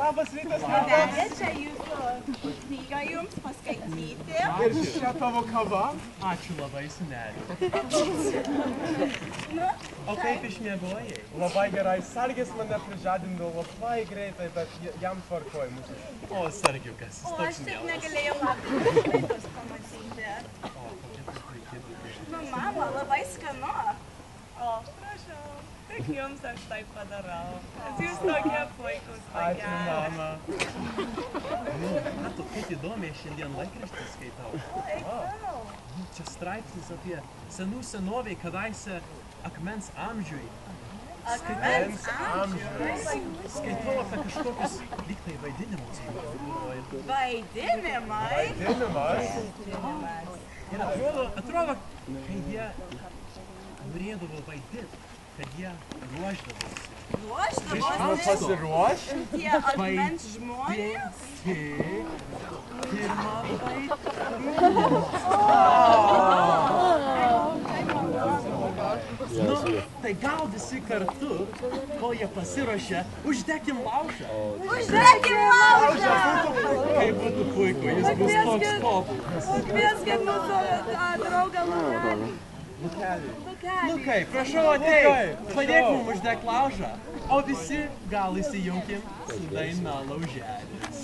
Labas rytas, Dėdė, čia jūsų knyga jums paskaityti. Ir čia tavo kava? Ačiū labai, seneli. O kaip išmiegojai? Labai gerai, sargis mane prižadindavo labai greitai, bet jam tvarkoj mūsų. O, sargiukas, jis O toks aš taip mielas. negalėjau laukti vaikus pamatyti. O, kokia tu puiki dukra. Nu, mama, labai skanu. O, prašau, tik jums aš taip padarau. Nes jūs tokie puikūs Ačiū, vaikeliai. mama. Na, tu kaip įdomiai šiandien laikraštį skaitau. Eikau. Čia straipsnis apie senų senovėj kadaise akmens amžiui. Akmens amžius. Skaitau apie kažkokius lyg tai vaidinimus. Vaidinimai. Vaidinimas. Ir atrodo, kai jie norėdavo vaidinti, kad jie ruošdavosi. Ruošdavosi Pasiruošti? tie akmens žmonės. Pirmą Nu, tai gal visi kartu, kol jie pasiruošia, uždekim laužą. Uždekim laužą! Kaip būtų puiku, jis bus toks tobulas. Kvieskit mūsų draugą Lukelį. Lukai, prašau ateik, padėk mums uždegt laužą, o visi gal įsijunkim su daina Lauželis.